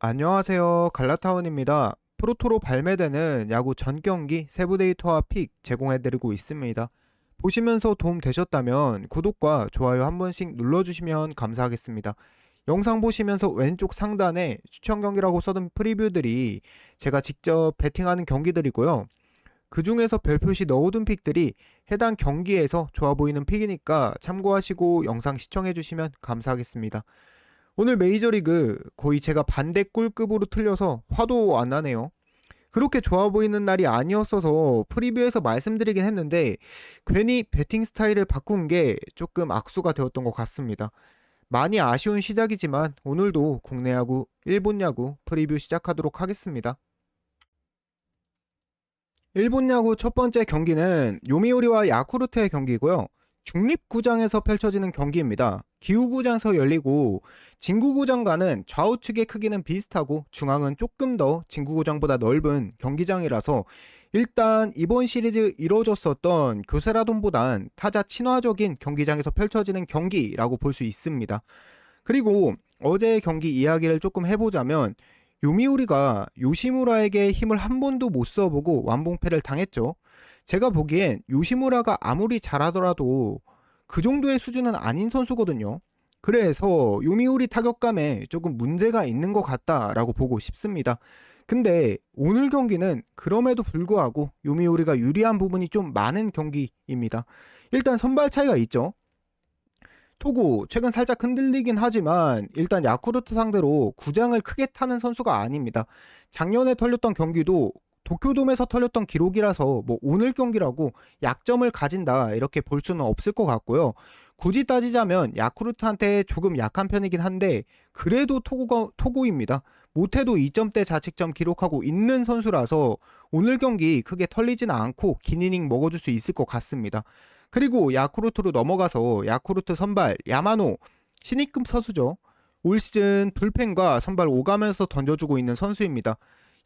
안녕하세요. 갈라타운입니다. 프로토로 발매되는 야구 전 경기 세부 데이터와 픽 제공해드리고 있습니다. 보시면서 도움 되셨다면 구독과 좋아요 한 번씩 눌러주시면 감사하겠습니다. 영상 보시면서 왼쪽 상단에 추천 경기라고 써둔 프리뷰들이 제가 직접 베팅하는 경기들이고요. 그 중에서 별표시 넣어둔 픽들이 해당 경기에서 좋아 보이는 픽이니까 참고하시고 영상 시청해주시면 감사하겠습니다. 오늘 메이저리그 거의 제가 반대 꿀급으로 틀려서 화도 안 나네요. 그렇게 좋아 보이는 날이 아니었어서 프리뷰에서 말씀드리긴 했는데 괜히 배팅 스타일을 바꾼 게 조금 악수가 되었던 것 같습니다. 많이 아쉬운 시작이지만 오늘도 국내 야구, 일본 야구 프리뷰 시작하도록 하겠습니다. 일본 야구 첫 번째 경기는 요미우리와 야쿠르트의 경기고요. 중립구장에서 펼쳐지는 경기입니다. 기후구장에서 열리고 진구구장과는 좌우측의 크기는 비슷하고 중앙은 조금 더 진구구장보다 넓은 경기장이라서 일단 이번 시리즈 이뤄졌었던 교세라돈보단 타자 친화적인 경기장에서 펼쳐지는 경기라고 볼 수 있습니다. 그리고 어제의 경기 이야기를 조금 해보자면 요미우리가 요시무라에게 힘을 한 번도 못 써보고 완봉패를 당했죠. 제가 보기엔 요시무라가 아무리 잘하더라도 그 정도의 수준은 아닌 선수거든요. 그래서 요미우리 타격감에 조금 문제가 있는 것 같다라고 보고 싶습니다. 근데 오늘 경기는 그럼에도 불구하고 요미우리가 유리한 부분이 좀 많은 경기입니다. 일단 선발 차이가 있죠. 토고 최근 살짝 흔들리긴 하지만 일단 야쿠르트 상대로 구장을 크게 타는 선수가 아닙니다. 작년에 털렸던 경기도 도쿄돔에서 털렸던 기록이라서 뭐 오늘 경기라고 약점을 가진다 이렇게 볼 수는 없을 것 같고요. 굳이 따지자면 야쿠르트한테 조금 약한 편이긴 한데 그래도 토고입니다. 못해도 2점대 자책점 기록하고 있는 선수라서 오늘 경기 크게 털리지는 않고 긴 이닝 먹어줄 수 있을 것 같습니다. 그리고 야쿠르트로 넘어가서 야쿠르트 선발 야마노 신입급 선수죠. 올 시즌 불펜과 선발 오가면서 던져주고 있는 선수입니다.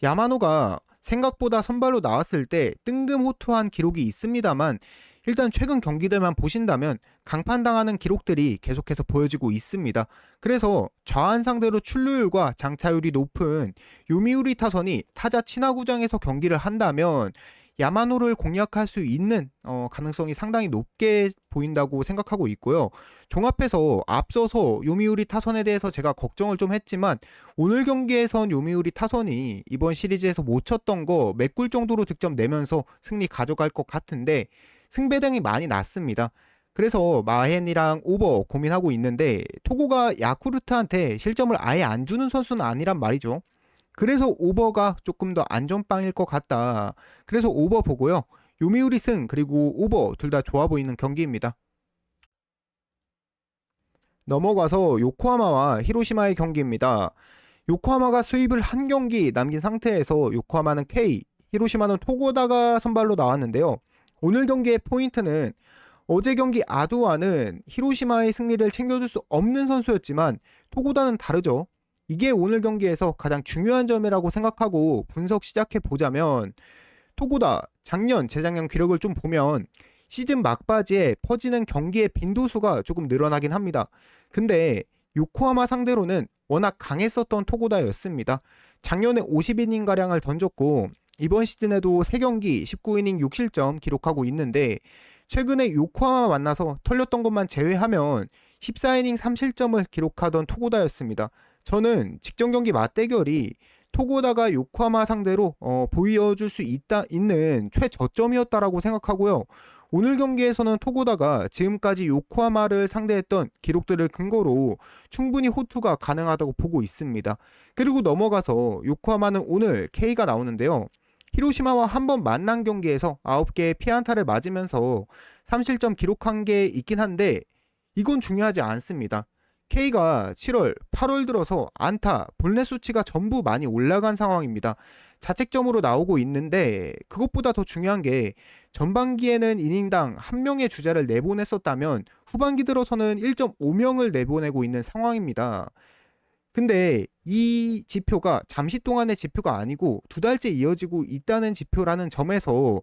야마노가 생각보다 선발로 나왔을 때 뜬금호투한 기록이 있습니다만 일단 최근 경기들만 보신다면 강판당하는 기록들이 계속해서 보여지고 있습니다. 그래서 좌완 상대로 출루율과 장타율이 높은 요미우리 타선이 타자 친화구장에서 경기를 한다면 야마노를 공략할 수 있는 가능성이 상당히 높게 보인다고 생각하고 있고요. 종합해서 앞서서 요미우리 타선에 대해서 제가 걱정을 좀 했지만 오늘 경기에선 요미우리 타선이 이번 시리즈에서 못 쳤던 거 메꿀 정도로 득점 내면서 승리 가져갈 것 같은데 승배당이 많이 났습니다. 그래서 마헨이랑 오버 고민하고 있는데 토고가 야쿠르트한테 실점을 아예 안 주는 선수는 아니란 말이죠. 그래서 오버가 조금 더 안전빵일 것 같다. 그래서 오버 보고요. 요미우리 승 그리고 오버 둘 다 좋아 보이는 경기입니다. 넘어가서 요코하마와 히로시마의 경기입니다. 요코하마가 수입을 한 경기 남긴 상태에서 요코하마는 K, 히로시마는 토고다가 선발로 나왔는데요. 오늘 경기의 포인트는 어제 경기 아두아는 히로시마의 승리를 챙겨줄 수 없는 선수였지만 토고다는 다르죠. 이게 오늘 경기에서 가장 중요한 점이라고 생각하고 분석 시작해 보자면 토고다 작년, 재작년 기록을 좀 보면 시즌 막바지에 퍼지는 경기의 빈도수가 조금 늘어나긴 합니다. 근데 요코하마 상대로는 워낙 강했었던 토고다였습니다. 작년에 50이닝가량을 던졌고 이번 시즌에도 3경기 19이닝 6실점 기록하고 있는데 최근에 요코하마 만나서 털렸던 것만 제외하면 14이닝 3실점을 기록하던 토고다였습니다. 저는 직전 경기 맞대결이 토고다가 요코하마 상대로 보여줄 수 있는 최저점이었다라고 생각하고요. 오늘 경기에서는 토고다가 지금까지 요코하마를 상대했던 기록들을 근거로 충분히 호투가 가능하다고 보고 있습니다. 그리고 넘어가서 요코하마는 오늘 K가 나오는데요. 히로시마와 한 번 만난 경기에서 9개의 피안타를 맞으면서 3실점 기록한 게 있긴 한데 이건 중요하지 않습니다. K가 7월, 8월 들어서 안타, 볼넷 수치가 전부 많이 올라간 상황입니다. 자책점으로 나오고 있는데 그것보다 더 중요한 게 전반기에는 이닝당 한 명의 주자를 내보냈었다면 후반기 들어서는 1.5명을 내보내고 있는 상황입니다. 근데 이 지표가 잠시 동안의 지표가 아니고 2달째 이어지고 있다는 지표라는 점에서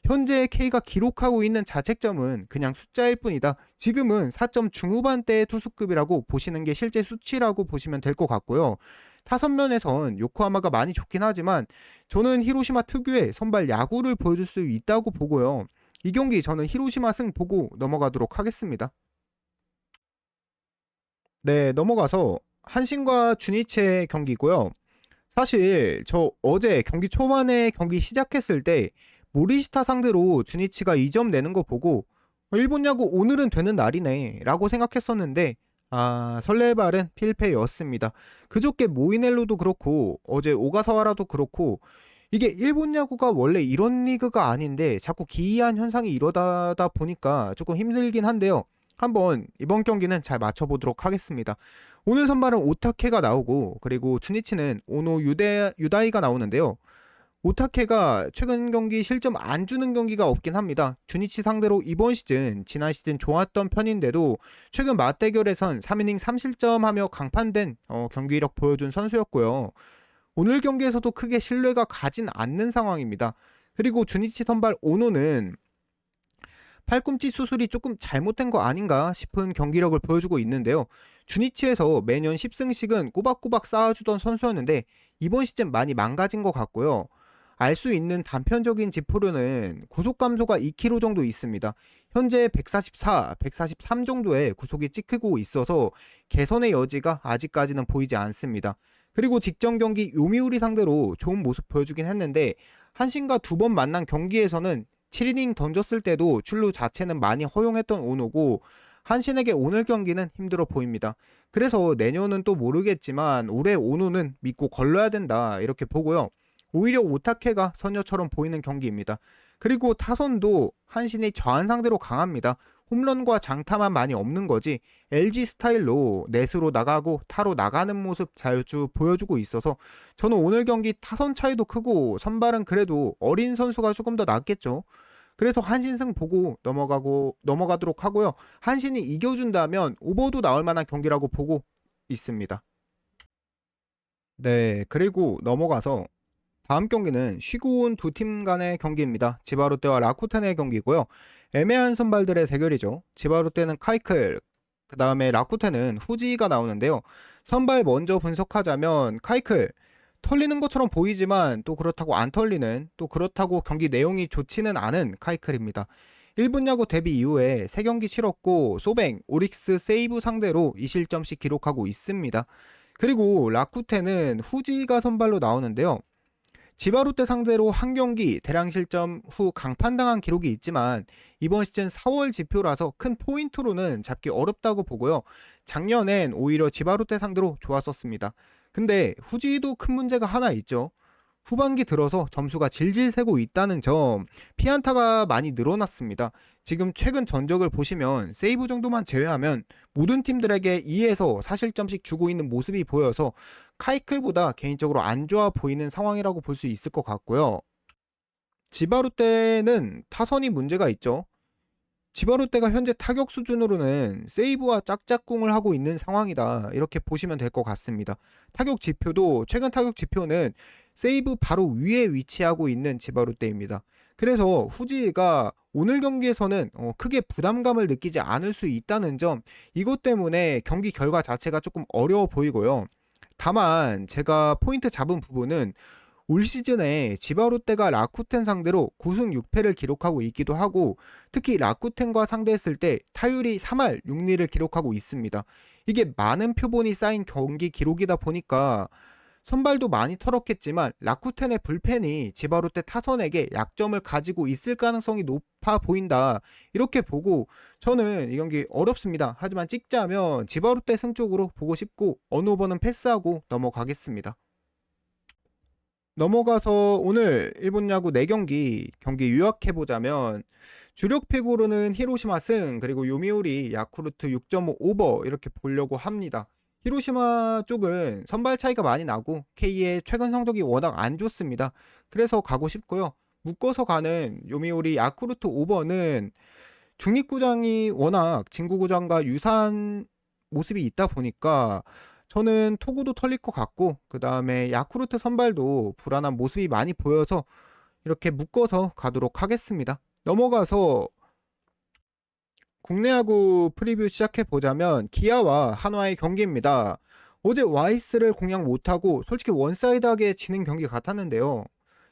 현재 K가 기록하고 있는 자책점은 그냥 숫자일 뿐이다. 지금은 4점 중후반대의 투수급이라고 보시는 게 실제 수치라고 보시면 될 것 같고요. 타선면에선 요코하마가 많이 좋긴 하지만 저는 히로시마 특유의 선발 야구를 보여줄 수 있다고 보고요. 이 경기 저는 히로시마 승 보고 넘어가도록 하겠습니다. 네, 넘어가서 한신과 주니치의 경기고요. 사실 저 어제 경기 초반에 경기 시작했을 때 모리시타 상대로 주니치가 2점 내는 거 보고 일본 야구 오늘은 되는 날이네 라고 생각했었는데 설레발은 필패였습니다. 그저께 모이넬로도 그렇고 어제 오가사와라도 그렇고 이게 일본 야구가 원래 이런 리그가 아닌데 자꾸 기이한 현상이 일어나다 보니까 조금 힘들긴 한데요. 한번 이번 경기는 잘 맞춰보도록 하겠습니다. 오늘 선발은 오타케가 나오고 그리고 주니치는 오노 유다이가 나오는데요. 오타케가 최근 경기 실점 안 주는 경기가 없긴 합니다. 주니치 상대로 이번 시즌, 지난 시즌 좋았던 편인데도 최근 맞대결에선 3이닝 3실점하며 강판된 경기력 보여준 선수였고요. 오늘 경기에서도 크게 신뢰가 가진 않는 상황입니다. 그리고 주니치 선발 오노는 팔꿈치 수술이 조금 잘못된 거 아닌가 싶은 경기력을 보여주고 있는데요. 주니치에서 매년 10승씩은 꼬박꼬박 쌓아주던 선수였는데 이번 시즌 많이 망가진 것 같고요. 알 수 있는 단편적인 지표로는 구속 감소가 2kg 정도 있습니다. 현재 144, 143 정도의 구속이 찍히고 있어서 개선의 여지가 아직까지는 보이지 않습니다. 그리고 직전 경기 요미우리 상대로 좋은 모습 보여주긴 했는데 한신과 두 번 만난 경기에서는 7이닝 던졌을 때도 출루 자체는 많이 허용했던 오노고 한신에게 오늘 경기는 힘들어 보입니다. 그래서 내년은 또 모르겠지만 올해 오노는 믿고 걸러야 된다 이렇게 보고요. 오히려 오타케가 선녀처럼 보이는 경기입니다. 그리고 타선도 한신이 저한 상대로 강합니다. 홈런과 장타만 많이 없는 거지 LG 스타일로 넷으로 나가고 타로 나가는 모습 자주 보여주고 있어서 저는 오늘 경기 타선 차이도 크고 선발은 그래도 어린 선수가 조금 더 낫겠죠. 그래서 한신승 보고 넘어가도록 하고요. 한신이 이겨준다면 오버도 나올 만한 경기라고 보고 있습니다. 네, 그리고 넘어가서 다음 경기는 쉬고 온 두 팀 간의 경기입니다. 지바롯데와 라쿠텐의 경기고요. 애매한 선발들의 대결이죠. 지바롯데는 카이클, 그 다음에 라쿠텐은 후지가 나오는데요. 선발 먼저 분석하자면 카이클, 털리는 것처럼 보이지만 또 그렇다고 안 털리는, 또 그렇다고 경기 내용이 좋지는 않은 카이클입니다. 1분 야구 데뷔 이후에 3경기 치렀고 소뱅, 오릭스, 세이브 상대로 2실점씩 기록하고 있습니다. 그리고 라쿠텐은 후지가 선발로 나오는데요. 지바롯데 상대로 한 경기 대량 실점 후 강판당한 기록이 있지만 이번 시즌 4월 지표라서 큰 포인트로는 잡기 어렵다고 보고요. 작년엔 오히려 지바롯데 상대로 좋았었습니다. 근데 후지도 큰 문제가 하나 있죠. 후반기 들어서 점수가 질질 새고 있다는 점, 피안타가 많이 늘어났습니다. 지금 최근 전적을 보시면 세이브 정도만 제외하면 모든 팀들에게 2에서 4실점씩 주고 있는 모습이 보여서 카이클보다 개인적으로 안 좋아 보이는 상황이라고 볼 수 있을 것 같고요. 지바롯데는 타선이 문제가 있죠. 지바롯데가 현재 타격 수준으로는 세이브와 짝짝꿍을 하고 있는 상황이다 이렇게 보시면 될 것 같습니다. 타격 지표도 최근 타격 지표는 세이브 바로 위에 위치하고 있는 지바롯데입니다. 그래서 후지가 오늘 경기에서는 크게 부담감을 느끼지 않을 수 있다는 점, 이것 때문에 경기 결과 자체가 조금 어려워 보이고요. 다만 제가 포인트 잡은 부분은 올 시즌에 지바롯데가 라쿠텐 상대로 9승 6패를 기록하고 있기도 하고 특히 라쿠텐과 상대했을 때 타율이 3할 6리를 기록하고 있습니다. 이게 많은 표본이 쌓인 경기 기록이다 보니까 선발도 많이 털었겠지만 라쿠텐의 불펜이 지바롯데 타선에게 약점을 가지고 있을 가능성이 높아 보인다 이렇게 보고 저는 이 경기 어렵습니다. 하지만 찍자면 지바롯데 승 쪽으로 보고 싶고 어느 오버는 패스하고 넘어가겠습니다. 넘어가서 오늘 일본 야구 4경기 경기 요약해보자면 주력픽으로는 히로시마 승 그리고 요미우리 야쿠르트 6.5 오버 이렇게 보려고 합니다. 히로시마 쪽은 선발 차이가 많이 나고 K의 최근 성적이 워낙 안 좋습니다. 그래서 가고 싶고요. 묶어서 가는 요미우리 야쿠르트 오버는 중립구장이 워낙 진구구장과 유사한 모습이 있다 보니까 저는 토구도 털릴 것 같고 그 다음에 야쿠르트 선발도 불안한 모습이 많이 보여서 이렇게 묶어서 가도록 하겠습니다. 넘어가서 국내 야구 프리뷰 시작해 보자면 기아와 한화의 경기입니다. 어제 와이스를 공략 못하고 솔직히 원사이드하게 지는 경기 같았는데요.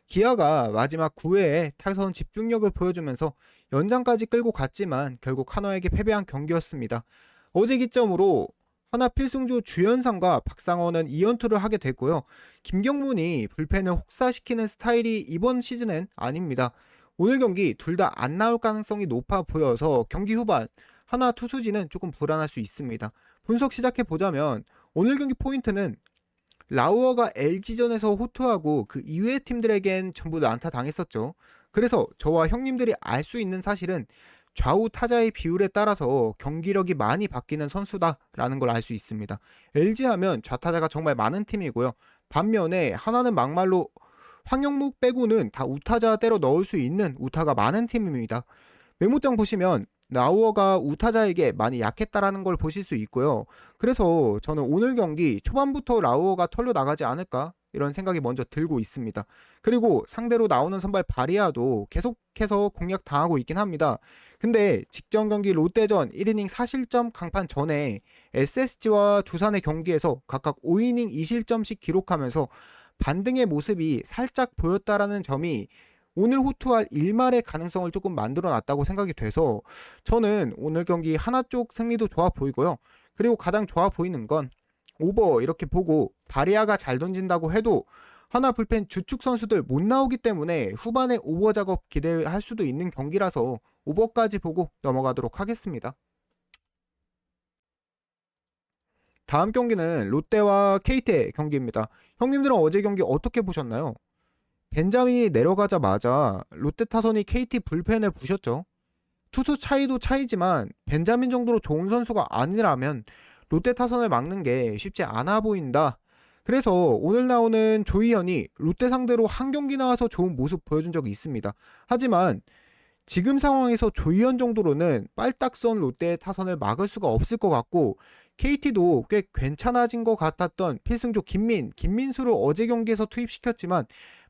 기아가 마지막 9회에 타선 집중력을 보여주면서 연장까지 끌고 갔지만 결국 한화에게 패배한 경기였습니다. 어제 기점으로 하나 필승조 주연상과 박상원은 2연투를 하게 됐고요. 김경문이 불펜을 혹사시키는 스타일이 이번 시즌엔 아닙니다. 오늘 경기 둘 다 안 나올 가능성이 높아 보여서 경기 후반 하나 투수진은 조금 불안할 수 있습니다. 분석 시작해 보자면 오늘 경기 포인트는 라우어가 LG전에서 호투하고 그 이외의 팀들에겐 전부 난타 당했었죠. 그래서 저와 형님들이 알 수 있는 사실은 좌우 타자의 비율에 따라서 경기력이 많이 바뀌는 선수다라는 걸 알 수 있습니다. LG 하면 좌타자가 정말 많은 팀이고요. 반면에 하나는 막말로 황영묵 빼고는 다 우타자 때려 넣을 수 있는 우타가 많은 팀입니다. 메모장 보시면 라우어가 우타자에게 많이 약했다라는 걸 보실 수 있고요. 그래서 저는 오늘 경기 초반부터 라우어가 털려 나가지 않을까 이런 생각이 먼저 들고 있습니다. 그리고 상대로 나오는 선발 바리아도 계속해서 공략 당하고 있긴 합니다. 근데 직전 경기 롯데전 1이닝 4실점 강판 전에 SSG와 두산의 경기에서 각각 5이닝 2실점씩 기록하면서 반등의 모습이 살짝 보였다라는 점이 오늘 호투할 일말의 가능성을 조금 만들어 놨다고 생각이 돼서 저는 오늘 경기 하나 쪽 승리도 좋아 보이고요. 그리고 가장 좋아 보이는 건 오버 이렇게 보고 바리아가 잘 던진다고 해도 하나 불펜 주축 선수들 못 나오기 때문에 후반에 오버 작업 기대할 수도 있는 경기라서 오버까지 보고 넘어가도록 하겠습니다. 다음 경기는 롯데와 KT의 경기입니다. 형님들은 어제 경기 어떻게 보셨나요? 벤자민이 내려가자마자 롯데 타선이 KT 불펜을 부셨죠. 투수 차이도 차이지만 벤자민 정도로 좋은 선수가 아니라면 롯데 타선을 막는 게 쉽지 않아 보인다. 그래서 오늘 나오는 조희현이 롯데 상대로 한 경기 나와서 좋은 모습 보여준 적이 있습니다. 하지만 지금 상황에서 조희현 정도로는 빨딱선 롯데의 타선을 막을 수가 없을 것 같고 KT도 꽤 괜찮아진 것 같았던 필승조 김민수를 어제 경기에서 투입시켰지만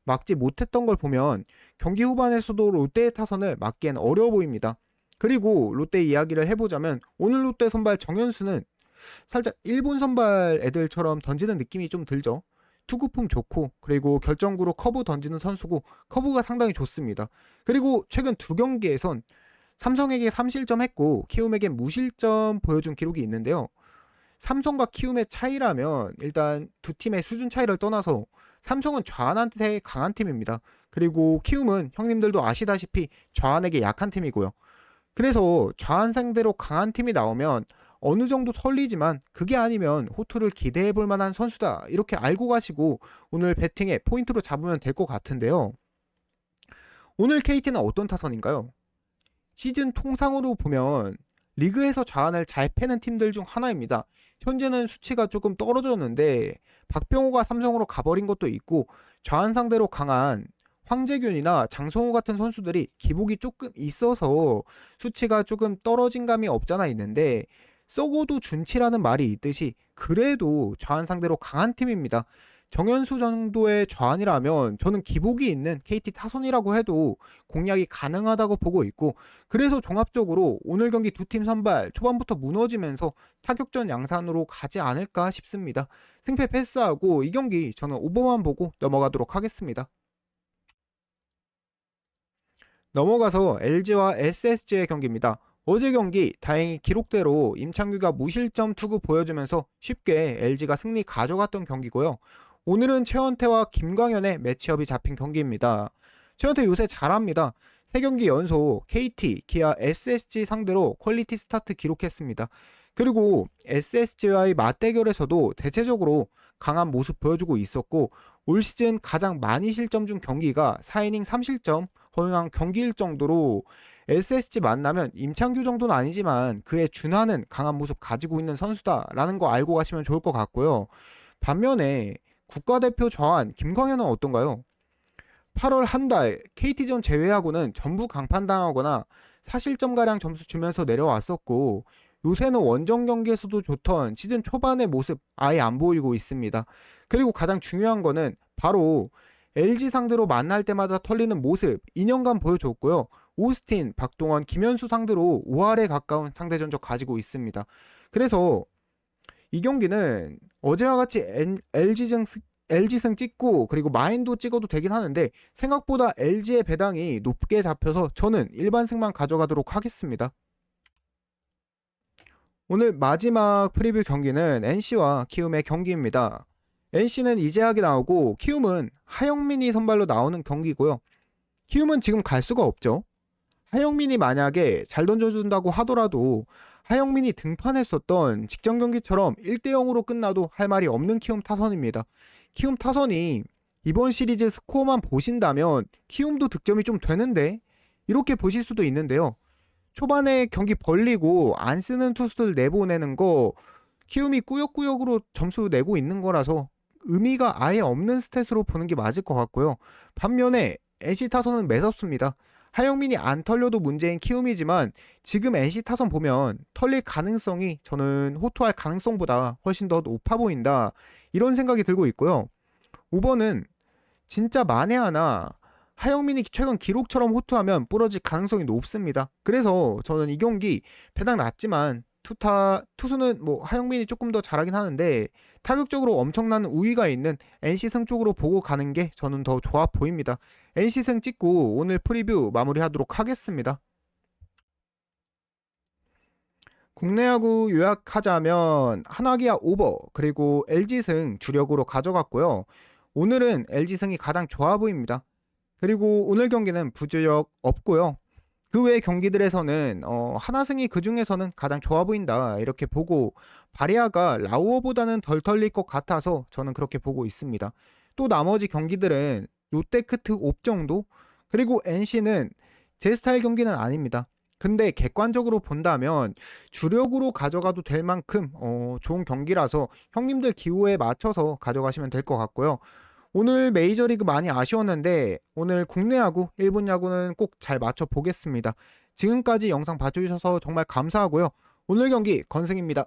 막지 못했던 걸 보면 경기 후반에서도 롯데의 타선을 막기엔 어려워 보입니다. 그리고 롯데 이야기를 해보자면 오늘 롯데 선발 정현수는 살짝 일본 선발 애들처럼 던지는 느낌이 좀 들죠. 투구품 좋고 그리고 결정구로 커브 던지는 선수고 커브가 상당히 좋습니다. 그리고 최근 두 경기에선 삼성에게 3실점 했고 키움에게 무실점 보여준 기록이 있는데요. 삼성과 키움의 차이라면 일단 두 팀의 수준 차이를 떠나서 삼성은 좌한한테 강한 팀입니다. 그리고 키움은 형님들도 아시다시피 좌한에게 약한 팀이고요. 그래서 좌한 상대로 강한 팀이 나오면 어느 정도 설리지만 그게 아니면 호투를 기대해 볼 만한 선수다 이렇게 알고 가시고 오늘 배팅에 포인트로 잡으면 될 것 같은데요. 오늘 KT는 어떤 타선인가요? 시즌 통상으로 보면 리그에서 좌한을 잘 패는 팀들 중 하나입니다. 현재는 수치가 조금 떨어졌는데 박병호가 삼성으로 가버린 것도 있고 좌한 상대로 강한 황재균이나 장성호 같은 선수들이 기복이 조금 있어서 수치가 조금 떨어진 감이 없잖아 있는데 썩어도 준치라는 말이 있듯이 그래도 좌한 상대로 강한 팀입니다. 정현수 정도의 좌한이라면 저는 기복이 있는 KT 타선이라고 해도 공략이 가능하다고 보고 있고 그래서 종합적으로 오늘 경기 두 팀 선발 초반부터 무너지면서 타격전 양산으로 가지 않을까 싶습니다. 승패 패스하고 이 경기 저는 오버만 보고 넘어가도록 하겠습니다. 넘어가서 LG와 SSG의 경기입니다. 어제 경기 다행히 기록대로 임창규가 무실점 투구 보여주면서 쉽게 LG가 승리 가져갔던 경기고요. 오늘은 최원태와 김광현의 매치업이 잡힌 경기입니다. 최원태 요새 잘합니다. 3경기 연속 KT, 기아, SSG 상대로 퀄리티 스타트 기록했습니다. 그리고 SSG와의 맞대결에서도 대체적으로 강한 모습 보여주고 있었고 올 시즌 가장 많이 실점 준 경기가 4이닝 3실점 허용한 경기일 정도로 SSG 만나면 임창규 정도는 아니지만 그에 준하는 강한 모습 가지고 있는 선수다라는 거 알고 가시면 좋을 것 같고요. 반면에 국가대표 좌완 김광현은 어떤가요? 8월 한 달 KT전 제외하고는 전부 강판당하거나 4실점가량 점수 주면서 내려왔었고 요새는 원정 경기에서도 좋던 시즌 초반의 모습 아예 안 보이고 있습니다. 그리고 가장 중요한 거는 바로 LG 상대로 만날 때마다 털리는 모습 2년간 보여줬고요. 오스틴, 박동원, 김현수 상대로 5할에 가까운 상대 전적 가지고 있습니다. 그래서 이 경기는 어제와 같이 LG승 찍고 그리고 마인도 찍어도 되긴 하는데 생각보다 LG의 배당이 높게 잡혀서 저는 일반승만 가져가도록 하겠습니다. 오늘 마지막 프리뷰 경기는 NC와 키움의 경기입니다. NC는 이재학이 나오고 키움은 하영민이 선발로 나오는 경기고요. 키움은 지금 갈 수가 없죠. 하영민이 만약에 잘 던져준다고 하더라도 하영민이 등판했었던 직전 경기처럼 1대0으로 끝나도 할 말이 없는 키움 타선입니다. 키움 타선이 이번 시리즈 스코어만 보신다면 키움도 득점이 좀 되는데 이렇게 보실 수도 있는데요. 초반에 경기 벌리고 안 쓰는 투수들 내보내는 거 키움이 꾸역꾸역으로 점수 내고 있는 거라서 의미가 아예 없는 스탯으로 보는 게 맞을 것 같고요. 반면에 NC 타선은 매섭습니다. 하영민이 안 털려도 문제인 키움이지만 지금 NC 타선 보면 털릴 가능성이 저는 호투할 가능성보다 훨씬 더 높아 보인다. 이런 생각이 들고 있고요. 5번은 진짜 만에 하나 하영민이 최근 기록처럼 호투하면 부러질 가능성이 높습니다. 그래서 저는 이 경기 배당 낮지만 투수는 뭐 하영민이 조금 더 잘하긴 하는데 타격적으로 엄청난 우위가 있는 NC승 쪽으로 보고 가는 게 저는 더 좋아 보입니다. NC승 찍고 오늘 프리뷰 마무리하도록 하겠습니다. 국내 야구 요약하자면 한화기아 오버 그리고 LG승 주력으로 가져갔고요. 오늘은 LG승이 가장 좋아 보입니다. 그리고 오늘 경기는 부주력 없고요. 그 외 경기들에서는 하나승이 그 중에서는 가장 좋아 보인다 이렇게 보고 바리아가 라우어보다는 덜 털릴 것 같아서 저는 그렇게 보고 있습니다. 또 나머지 경기들은 롯데크트 옵 정도 그리고 NC는 제 스타일 경기는 아닙니다. 근데 객관적으로 본다면 주력으로 가져가도 될 만큼 좋은 경기라서 형님들 기호에 맞춰서 가져가시면 될 것 같고요. 오늘 메이저리그 많이 아쉬웠는데 오늘 국내 야구, 일본 야구는 꼭 잘 맞춰 보겠습니다. 지금까지 영상 봐주셔서 정말 감사하고요. 오늘 경기 건승입니다.